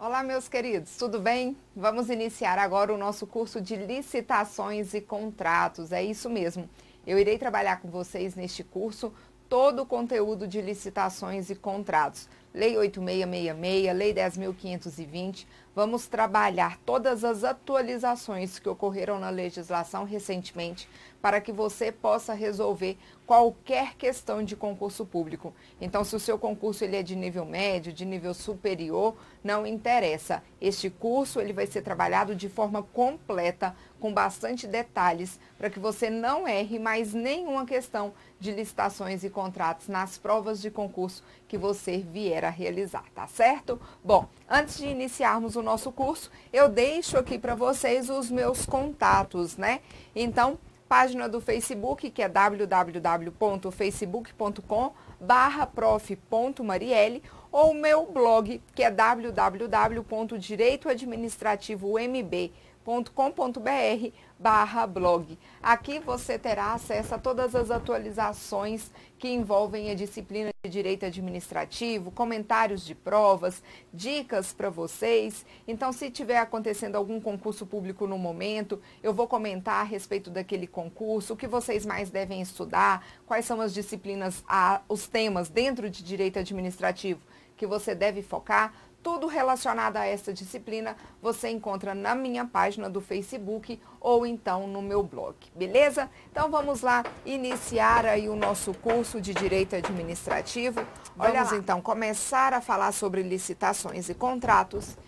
Olá, meus queridos, tudo bem? Vamos iniciar agora o nosso curso de licitações e contratos. É isso mesmo. Eu irei trabalhar com vocês neste curso todo o conteúdo de licitações e contratos. Lei 8666, Lei 10.520. Vamos trabalhar todas as atualizações que ocorreram na legislação recentemente para que você possa resolver qualquer questão de concurso público. Então, se o seu concurso ele é de nível médio, de nível superior, não interessa. Este curso ele vai ser trabalhado de forma completa, com bastante detalhes, para que você não erre mais nenhuma questão de licitações e contratos nas provas de concurso que você vier a realizar, tá certo? Bom, antes de iniciarmos o nosso curso, eu deixo aqui para vocês os meus contatos, né? Então, página do Facebook, que é www.facebook.com/prof.marielle, ou meu blog, que é www.direitoadministrativomb.com.br/blog. Aqui você terá acesso a todas as atualizações que envolvem a disciplina de Direito Administrativo, comentários de provas, dicas para vocês. Então, se tiver acontecendo algum concurso público no momento, eu vou comentar a respeito daquele concurso, o que vocês mais devem estudar, quais são as disciplinas, os temas dentro de Direito Administrativo que você deve focar. Tudo relacionado a essa disciplina você encontra na minha página do Facebook ou então no meu blog, beleza? Então vamos lá iniciar aí o nosso curso de Direito Administrativo. Vamos então começar a falar sobre licitações e contratos.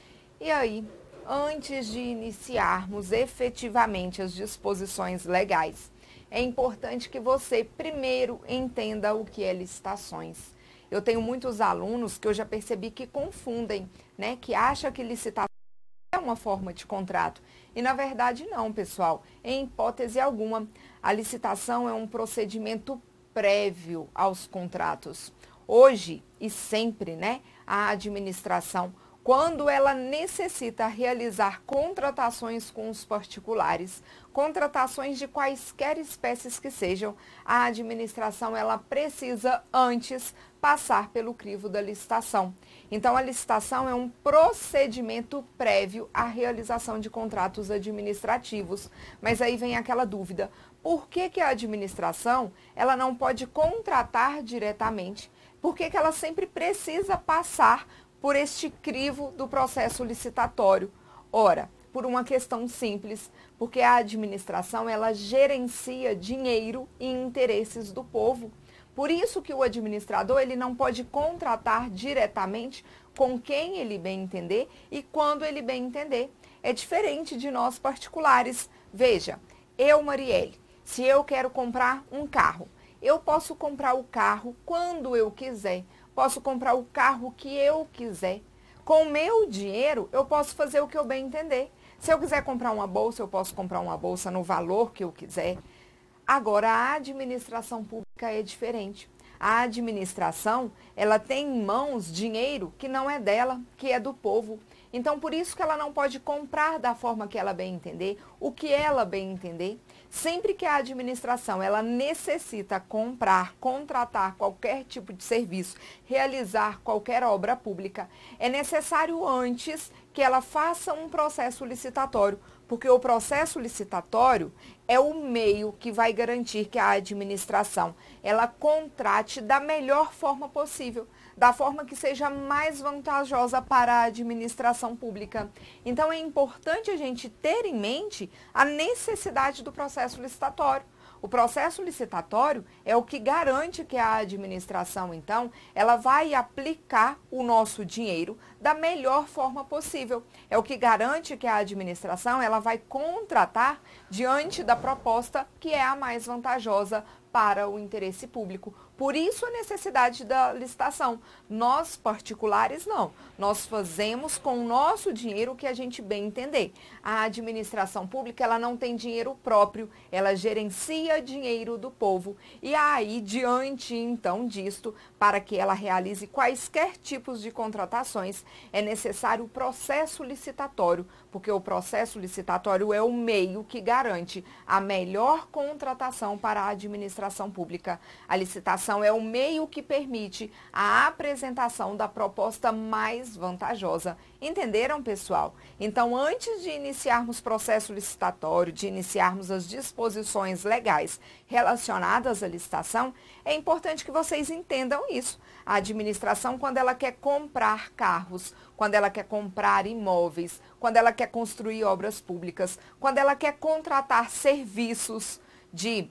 E aí, antes de iniciarmos efetivamente as disposições legais, é importante que você primeiro entenda o que é licitações. Eu tenho muitos alunos que eu já percebi que confundem, né? Que acham que licitação é uma forma de contrato. E na verdade não, pessoal. Em hipótese alguma, a licitação é um procedimento prévio aos contratos. Hoje e sempre, né? A administração, quando ela necessita realizar contratações com os particulares, contratações de quaisquer espécies que sejam, a administração ela precisa antes passar pelo crivo da licitação. Então, a licitação é um procedimento prévio à realização de contratos administrativos. Mas aí vem aquela dúvida, por que a administração ela não pode contratar diretamente? Por que ela sempre precisa passar por este crivo do processo licitatório? Ora, por uma questão simples, porque a administração ela gerencia dinheiro e interesses do povo. Por isso que o administrador ele não pode contratar diretamente com quem ele bem entender e quando ele bem entender. É diferente de nós particulares. Veja, eu, Marielle, se eu quero comprar um carro, eu posso comprar o carro quando eu quiser. Posso comprar o carro que eu quiser. Com o meu dinheiro, eu posso fazer o que eu bem entender. Se eu quiser comprar uma bolsa, eu posso comprar uma bolsa no valor que eu quiser. Agora, a administração pública é diferente. A administração, ela tem em mãos dinheiro que não é dela, que é do povo. Então, por isso que ela não pode comprar da forma que ela bem entender, o que ela bem entender. Sempre que a administração ela necessita comprar, contratar qualquer tipo de serviço, realizar qualquer obra pública, é necessário antes que ela faça um processo licitatório, porque o processo licitatório é o meio que vai garantir que a administração ela contrate da melhor forma possível, da forma que seja mais vantajosa para a administração pública. Então, é importante a gente ter em mente a necessidade do processo licitatório. O processo licitatório é o que garante que a administração, então, ela vai aplicar o nosso dinheiro da melhor forma possível. É o que garante que a administração, ela vai contratar diante da proposta que é a mais vantajosa para o interesse público. Por isso a necessidade da licitação. Nós, particulares, não. Nós fazemos com o nosso dinheiro o que a gente bem entender. A administração pública, ela não tem dinheiro próprio, ela gerencia dinheiro do povo. E aí, diante, então, disto, para que ela realize quaisquer tipos de contratações, é necessário o processo licitatório, porque o processo licitatório é o meio que garante a melhor contratação para a administração pública. A licitação é o meio que permite a apresentação da proposta mais vantajosa. Entenderam, pessoal? Então, antes de iniciarmos processo licitatório, de iniciarmos as disposições legais relacionadas à licitação, é importante que vocês entendam isso. A administração, quando ela quer comprar carros, quando ela quer comprar imóveis, quando ela quer construir obras públicas, quando ela quer contratar serviços de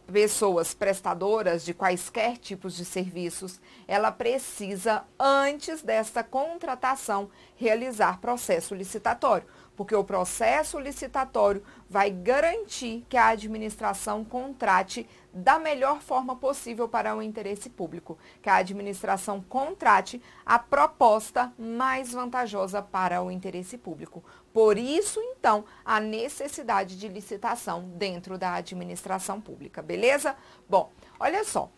pessoas prestadoras de quaisquer tipos de serviços, ela precisa, antes desta contratação, realizar processo licitatório, porque o processo licitatório vai garantir que a administração contrate da melhor forma possível para o interesse público, que a administração contrate a proposta mais vantajosa para o interesse público. Por isso, então, a necessidade de licitação dentro da administração pública, beleza? Bom, olha só.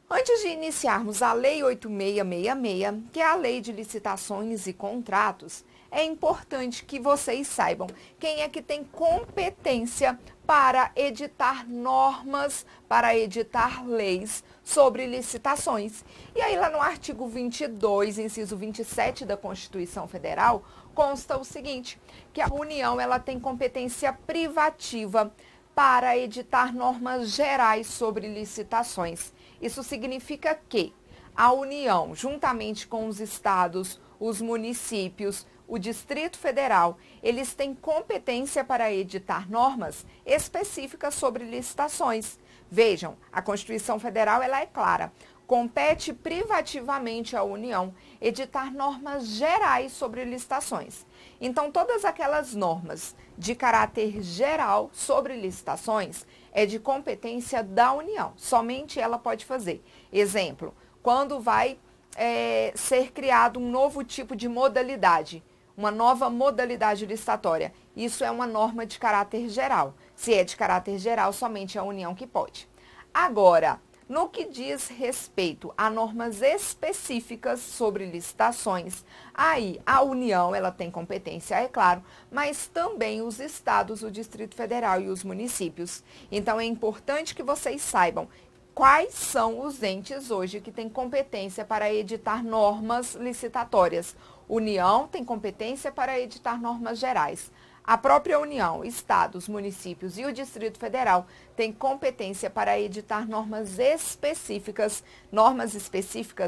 Antes de iniciarmos a Lei 8666, que é a Lei de Licitações e Contratos, é importante que vocês saibam quem é que tem competência para editar normas, para editar leis sobre licitações. E aí lá no artigo 22, inciso 27 da Constituição Federal, consta o seguinte, que a União ela tem competência privativa para editar normas gerais sobre licitações. Isso significa que a União, juntamente com os estados, os municípios, o Distrito Federal, eles têm competência para editar normas específicas sobre licitações. Vejam, a Constituição Federal ela é clara. Compete privativamente à União editar normas gerais sobre licitações. Então, todas aquelas normas de caráter geral sobre licitações é de competência da União. Somente ela pode fazer. Exemplo, quando vai ser criado um novo tipo de modalidade, uma nova modalidade licitatória. Isso é uma norma de caráter geral. Se é de caráter geral, somente a União que pode. Agora, no que diz respeito a normas específicas sobre licitações, aí a União ela tem competência, é claro, mas também os estados, o Distrito Federal e os municípios. Então é importante que vocês saibam quais são os entes hoje que têm competência para editar normas licitatórias. União tem competência para editar normas gerais. A própria União, estados, municípios e o Distrito Federal têm competência para editar normas específicas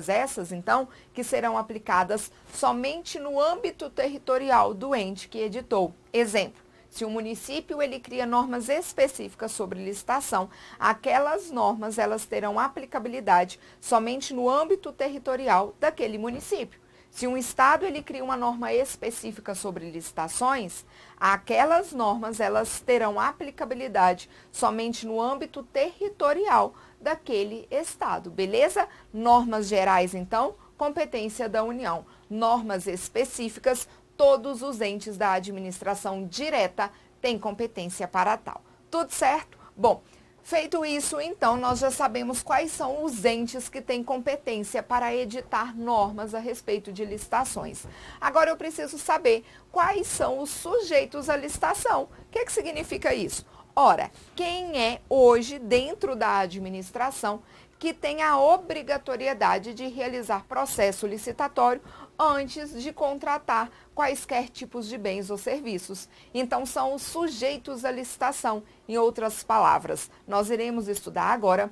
essas, então, que serão aplicadas somente no âmbito territorial do ente que editou. Exemplo, se o município ele cria normas específicas sobre licitação, aquelas normas elas terão aplicabilidade somente no âmbito territorial daquele município. Se um estado ele cria uma norma específica sobre licitações, aquelas normas elas terão aplicabilidade somente no âmbito territorial daquele estado, beleza? Normas gerais, então, competência da União. Normas específicas, todos os entes da administração direta têm competência para tal. Tudo certo? Bom, feito isso, então, nós já sabemos quais são os entes que têm competência para editar normas a respeito de licitações. Agora eu preciso saber quais são os sujeitos à licitação. O que significa isso? Ora, quem é hoje dentro da administração que tem a obrigatoriedade de realizar processo licitatório antes de contratar quaisquer tipos de bens ou serviços. Então, são os sujeitos à licitação. Em outras palavras, nós iremos estudar agora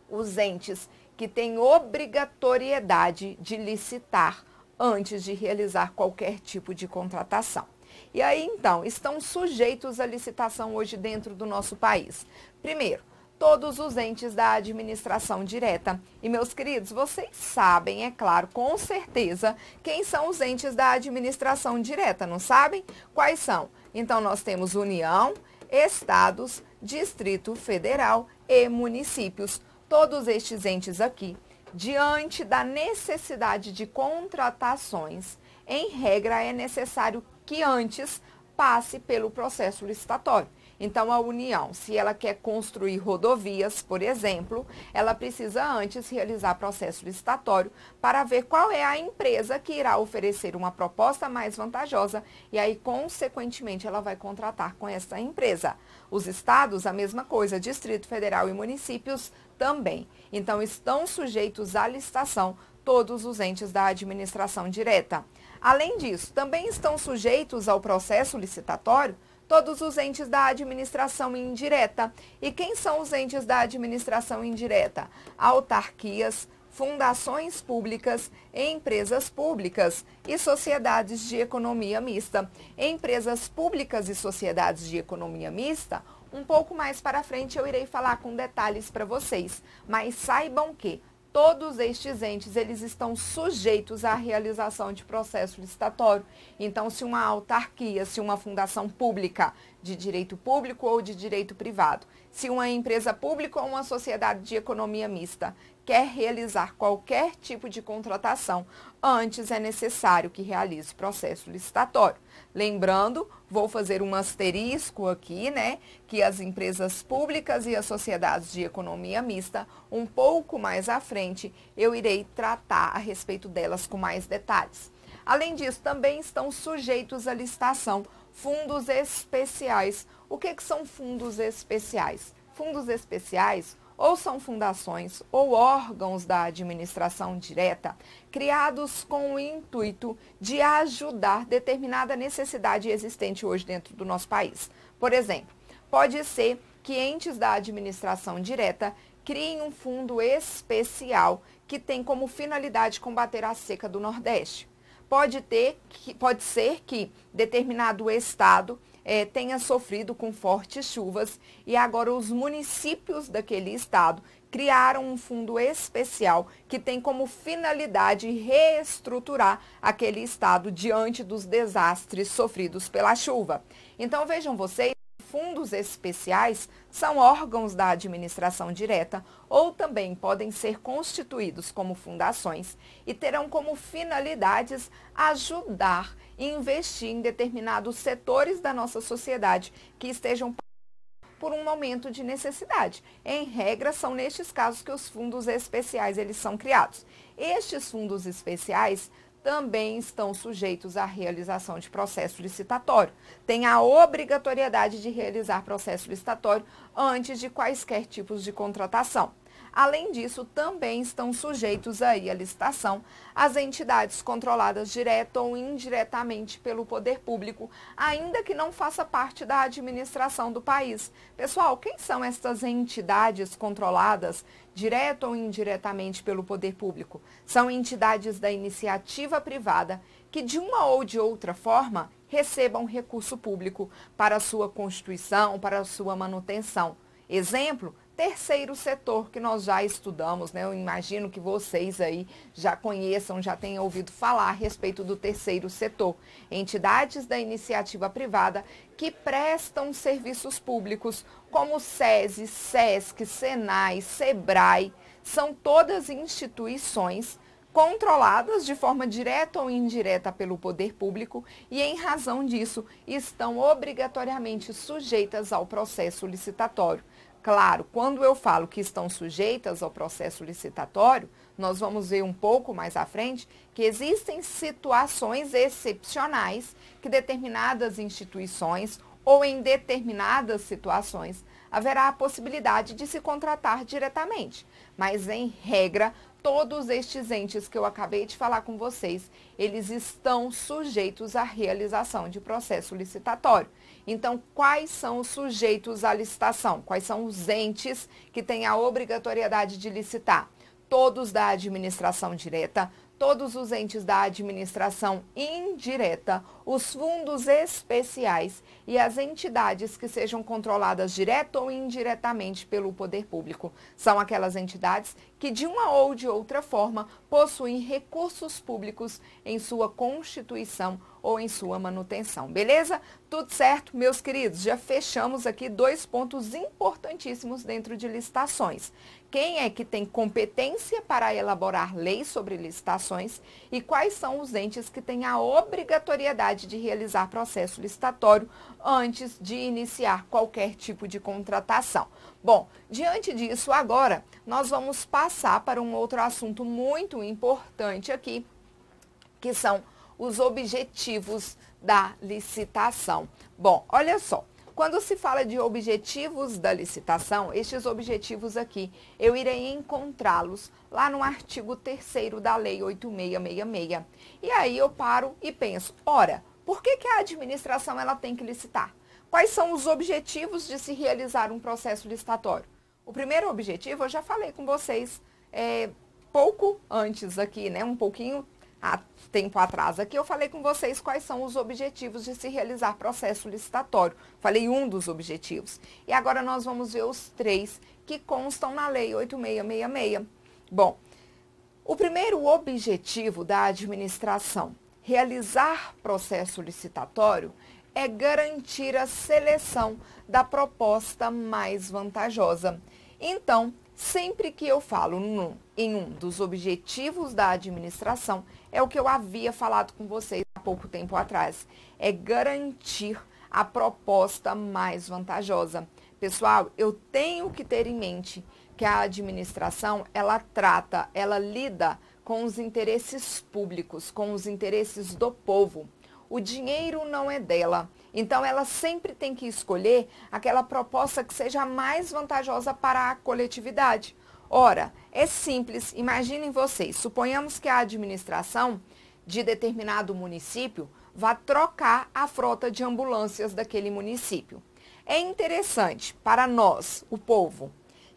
os entes que têm obrigatoriedade de licitar antes de realizar qualquer tipo de contratação. E aí, então, estão sujeitos à licitação hoje dentro do nosso país. Primeiro, todos os entes da administração direta. E, meus queridos, vocês sabem, é claro, com certeza, quem são os entes da administração direta, não sabem? Quais são? Então, nós temos União, estados, Distrito Federal e municípios. Todos estes entes aqui, diante da necessidade de contratações, em regra, é necessário que antes passe pelo processo licitatório. Então, a União, se ela quer construir rodovias, por exemplo, ela precisa antes realizar processo licitatório para ver qual é a empresa que irá oferecer uma proposta mais vantajosa e aí, consequentemente, ela vai contratar com essa empresa. Os estados, a mesma coisa, Distrito Federal e municípios também. Então, estão sujeitos à licitação todos os entes da administração direta. Além disso, também estão sujeitos ao processo licitatório todos os entes da administração indireta. E quem são os entes da administração indireta? Autarquias, fundações públicas, empresas públicas e sociedades de economia mista. Empresas públicas e sociedades de economia mista, um pouco mais para frente eu irei falar com detalhes para vocês, mas saibam que todos estes entes, eles estão sujeitos à realização de processo licitatório. Então, se uma autarquia, se uma fundação pública de direito público ou de direito privado, se uma empresa pública ou uma sociedade de economia mista quer realizar qualquer tipo de contratação, antes é necessário que realize processo licitatório. Lembrando, vou fazer um asterisco aqui, né, que as empresas públicas e as sociedades de economia mista, um pouco mais à frente, eu irei tratar a respeito delas com mais detalhes. Além disso, também estão sujeitos à licitação fundos especiais. O que são fundos especiais? Fundos especiais ou são fundações ou órgãos da administração direta criados com o intuito de ajudar determinada necessidade existente hoje dentro do nosso país. Por exemplo, pode ser que entes da administração direta criem um fundo especial que tem como finalidade combater a seca do Nordeste. Pode ser que determinado estado tenha sofrido com fortes chuvas e agora os municípios daquele estado criaram um fundo especial que tem como finalidade reestruturar aquele estado diante dos desastres sofridos pela chuva. Então vejam vocês, fundos especiais são órgãos da administração direta ou também podem ser constituídos como fundações e terão como finalidades ajudar e investir em determinados setores da nossa sociedade que estejam por um momento de necessidade. Em regra, são nestes casos que os fundos especiais eles são criados. Estes fundos especiais também estão sujeitos à realização de processo licitatório. Tem a obrigatoriedade de realizar processo licitatório antes de quaisquer tipos de contratação. Além disso, também estão sujeitos aí à licitação as entidades controladas direta ou indiretamente pelo poder público, ainda que não faça parte da administração do país. Pessoal, quem são estas entidades controladas direta ou indiretamente pelo poder público? São entidades da iniciativa privada que, de uma ou de outra forma, recebam recurso público para a sua constituição, para a sua manutenção. Exemplo, terceiro setor, que nós já estudamos, né? Eu imagino que vocês aí já conheçam, já tenham ouvido falar a respeito do terceiro setor. Entidades da iniciativa privada que prestam serviços públicos, como SESI, SESC, SENAI, SEBRAE, são todas instituições controladas de forma direta ou indireta pelo poder público e, em razão disso, estão obrigatoriamente sujeitas ao processo licitatório. Claro, quando eu falo que estão sujeitas ao processo licitatório, nós vamos ver um pouco mais à frente que existem situações excepcionais que determinadas instituições ou em determinadas situações haverá a possibilidade de se contratar diretamente. Mas, em regra, todos estes entes que eu acabei de falar com vocês, eles estão sujeitos à realização de processo licitatório. Então, quais são os sujeitos à licitação? Quais são os entes que têm a obrigatoriedade de licitar? Todos da administração direta, todos os entes da administração indireta, os fundos especiais e as entidades que sejam controladas direta ou indiretamente pelo poder público. São aquelas entidades que, de uma ou de outra forma, possuem recursos públicos em sua constituição ou em sua manutenção. Beleza? Tudo certo, meus queridos? Já fechamos aqui 2 pontos importantíssimos dentro de licitações. Quem é que tem competência para elaborar leis sobre licitações e quais são os entes que têm a obrigatoriedade de realizar processo licitatório antes de iniciar qualquer tipo de contratação. Bom, diante disso, agora nós vamos passar para um outro assunto muito importante aqui, que são os objetivos da licitação. Bom, olha só, Quando se fala de objetivos da licitação, estes objetivos aqui, eu irei encontrá-los lá no artigo 3º da Lei 8666. E aí eu paro e penso, ora, por que a administração ela tem que licitar? Quais são os objetivos de se realizar um processo licitatório? O primeiro objetivo, eu já falei com vocês pouco antes aqui, né? Um pouquinho há tempo atrás aqui, eu falei com vocês quais são os objetivos de se realizar processo licitatório. Falei um dos objetivos. E agora nós vamos ver os 3 que constam na Lei 8666. Bom, o primeiro objetivo da administração realizar processo licitatório é garantir a seleção da proposta mais vantajosa. Então, sempre que eu falo em um dos objetivos da administração, é o que eu havia falado com vocês há pouco tempo atrás, é garantir a proposta mais vantajosa. Pessoal, eu tenho que ter em mente que a administração, ela lida com os interesses públicos, com os interesses do povo. O dinheiro não é dela, então ela sempre tem que escolher aquela proposta que seja mais vantajosa para a coletividade. Ora, é simples, imaginem vocês, suponhamos que a administração de determinado município vá trocar a frota de ambulâncias daquele município. É interessante para nós, o povo,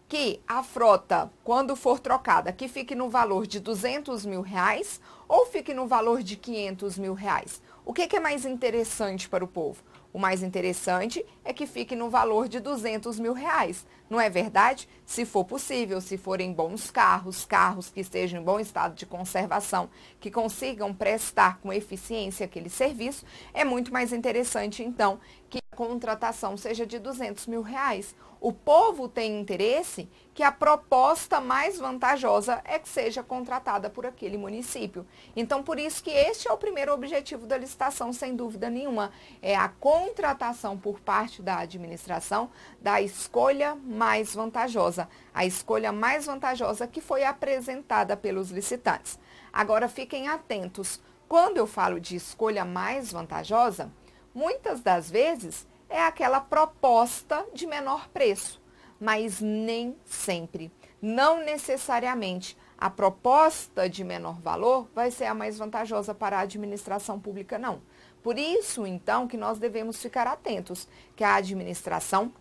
que a frota, quando for trocada, que fique no valor de R$200 mil ou fique no valor de R$500 mil. O que é mais interessante para o povo? O mais interessante é que fique no valor de R$200 mil. Não é verdade? Se for possível, se forem bons carros que estejam em bom estado de conservação, que consigam prestar com eficiência aquele serviço, é muito mais interessante, então, que a contratação seja de R$200 mil. O povo tem interesse que a proposta mais vantajosa é que seja contratada por aquele município. Então, por isso que este é o primeiro objetivo da licitação, sem dúvida nenhuma, é a contratação por parte da administração da escolha mais vantajosa. A escolha mais vantajosa que foi apresentada pelos licitantes. Agora, fiquem atentos. Quando eu falo de escolha mais vantajosa, muitas das vezes é aquela proposta de menor preço, mas nem sempre, não necessariamente a proposta de menor valor vai ser a mais vantajosa para a administração pública, não. Por isso, então, que nós devemos ficar atentos, que a administração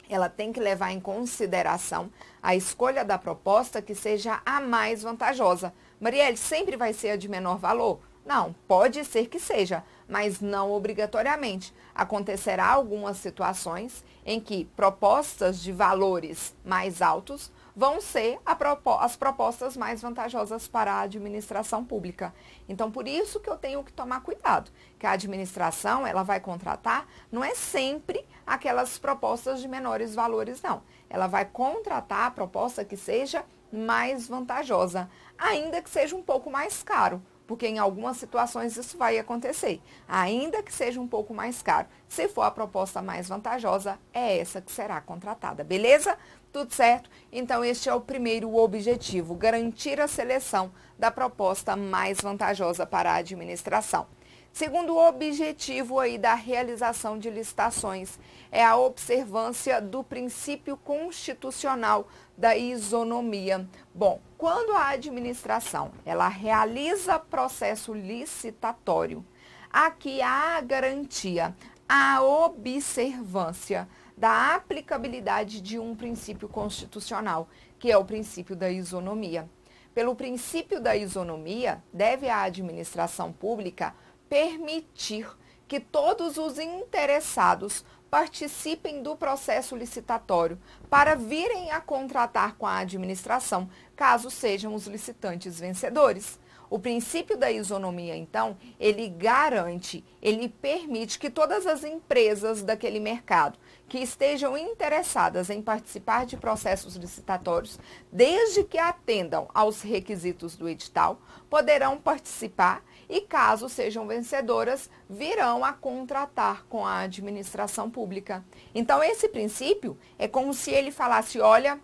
ela tem que levar em consideração a escolha da proposta que seja a mais vantajosa. Marielle, sempre vai ser a de menor valor? Não, pode ser que seja, mas não obrigatoriamente. Acontecerá algumas situações em que propostas de valores mais altos vão ser as propostas mais vantajosas para a administração pública. Então, por isso que eu tenho que tomar cuidado, que a administração ela vai contratar, não é sempre aquelas propostas de menores valores, não. Ela vai contratar a proposta que seja mais vantajosa, ainda que seja um pouco mais caro. Porque em algumas situações isso vai acontecer, ainda que seja um pouco mais caro. Se for a proposta mais vantajosa, é essa que será contratada, beleza? Tudo certo? Então, este é o primeiro objetivo, garantir a seleção da proposta mais vantajosa para a administração. Segundo objetivo aí da realização de licitações é a observância do princípio constitucional da isonomia. Bom, quando a administração ela realiza processo licitatório, aqui há a garantia, a observância da aplicabilidade de um princípio constitucional, que é o princípio da isonomia. Pelo princípio da isonomia, deve a administração pública permitir que todos os interessados participem do processo licitatório para virem a contratar com a administração, caso sejam os licitantes vencedores. O princípio da isonomia, então, ele garante, ele permite que todas as empresas daquele mercado que estejam interessadas em participar de processos licitatórios, desde que atendam aos requisitos do edital, poderão participar e, caso sejam vencedoras, virão a contratar com a administração pública. Então, esse princípio é como se ele falasse, olha,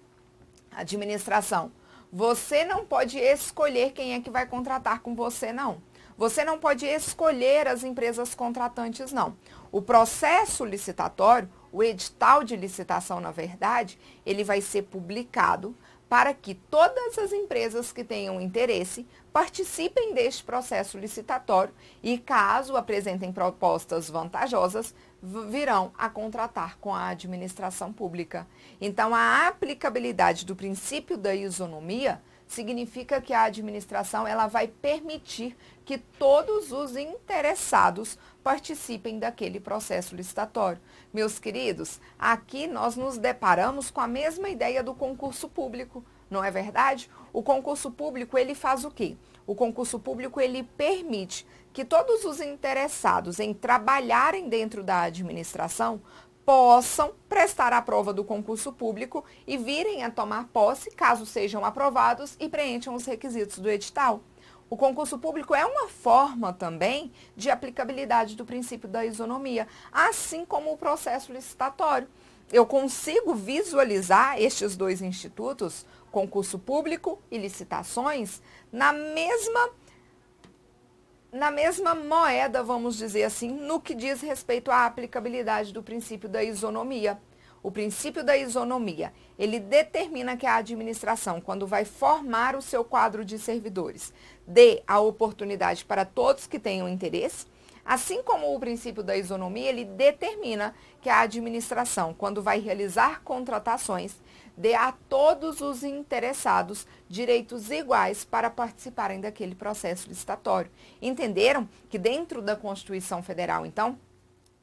administração, você não pode escolher quem é que vai contratar com você, não. Você não pode escolher as empresas contratantes, não. O processo licitatório, O edital de licitação, na verdade, ele vai ser publicado para que todas as empresas que tenham interesse participem deste processo licitatório e, caso apresentem propostas vantajosas, virão a contratar com a administração pública. Então, a aplicabilidade do princípio da isonomia significa que a administração ela vai permitir que todos os interessados participem daquele processo licitatório. Meus queridos, aqui nós nos deparamos com a mesma ideia do concurso público, não é verdade? O concurso público, ele faz o quê? O concurso público, ele permite que todos os interessados em trabalharem dentro da administração possam prestar a prova do concurso público e virem a tomar posse, caso sejam aprovados e preencham os requisitos do edital. O concurso público é uma forma também de aplicabilidade do princípio da isonomia, assim como o processo licitatório. Eu consigo visualizar estes dois institutos, concurso público e licitações, na mesma moeda, vamos dizer assim, no que diz respeito à aplicabilidade do princípio da isonomia. O princípio da isonomia, ele determina que a administração, quando vai formar o seu quadro de servidores, dê a oportunidade para todos que tenham interesse, assim como o princípio da isonomia, ele determina que a administração, quando vai realizar contratações, dê a todos os interessados direitos iguais para participarem daquele processo licitatório. Entenderam que dentro da Constituição Federal, então,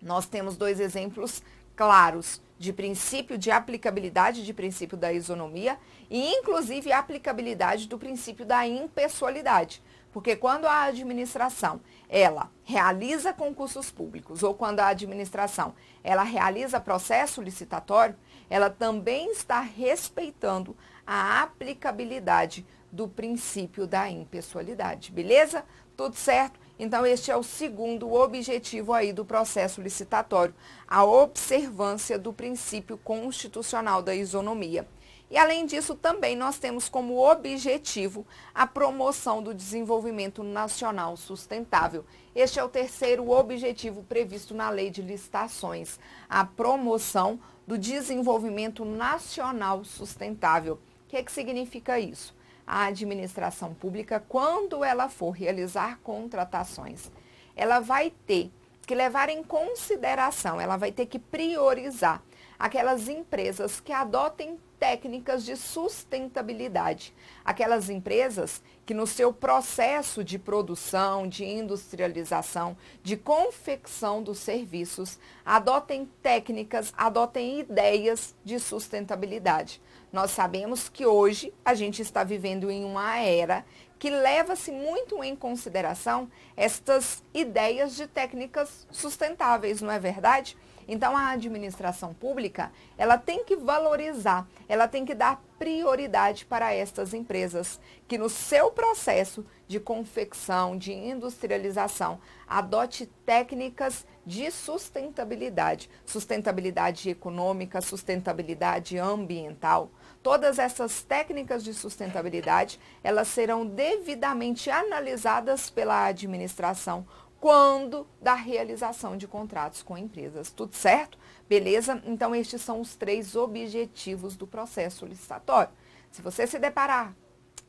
nós temos dois exemplos claros de princípio de aplicabilidade de princípio da isonomia e, inclusive, a aplicabilidade do princípio da impessoalidade. Porque quando a administração, ela realiza concursos públicos ou quando a administração, ela realiza processo licitatório, ela também está respeitando a aplicabilidade do princípio da impessoalidade. Beleza? Tudo certo? Então, este é o segundo objetivo aí do processo licitatório, a observância do princípio constitucional da isonomia. E, além disso, também nós temos como objetivo a promoção do desenvolvimento nacional sustentável. Este é o terceiro objetivo previsto na Lei de Licitações, a promoção do desenvolvimento nacional sustentável. O que significa isso? A administração pública, quando ela for realizar contratações, ela vai ter que levar em consideração, ela vai ter que priorizar aquelas empresas que adotem técnicas de sustentabilidade. Aquelas empresas que no seu processo de produção, de industrialização, de confecção dos serviços, adotem técnicas, adotem ideias de sustentabilidade. Nós sabemos que hoje a gente está vivendo em uma era que leva-se muito em consideração estas ideias de técnicas sustentáveis, não é verdade? Então, a administração pública, ela tem que valorizar, ela tem que dar prioridade para estas empresas, que no seu processo de confecção, de industrialização, adote técnicas de sustentabilidade, sustentabilidade econômica, sustentabilidade ambiental. Todas essas técnicas de sustentabilidade, elas serão devidamente analisadas pela administração quando da realização de contratos com empresas. Tudo certo? Beleza? Então, estes são os três objetivos do processo licitatório. Se você se deparar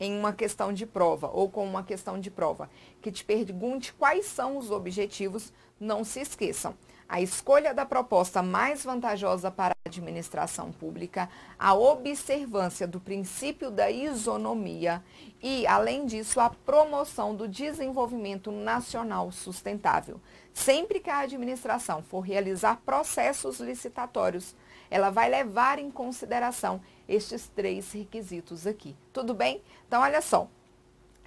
em uma questão de prova ou com uma questão de prova que te pergunte quais são os objetivos, não se esqueçam. A escolha da proposta mais vantajosa para a administração pública, a observância do princípio da isonomia e, além disso, a promoção do desenvolvimento nacional sustentável. Sempre que a administração for realizar processos licitatórios, ela vai levar em consideração estes três requisitos aqui. Tudo bem? Então, olha só.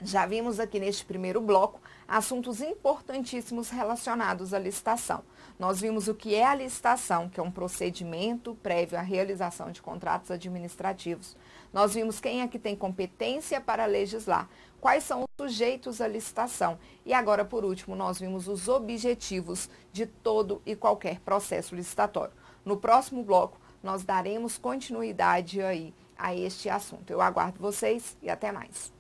Já vimos aqui neste primeiro bloco assuntos importantíssimos relacionados à licitação. Nós vimos o que é a licitação, que é um procedimento prévio à realização de contratos administrativos. Nós vimos quem é que tem competência para legislar, quais são os sujeitos à licitação. E agora, por último, nós vimos os objetivos de todo e qualquer processo licitatório. No próximo bloco, nós daremos continuidade aí a este assunto. Eu aguardo vocês e até mais.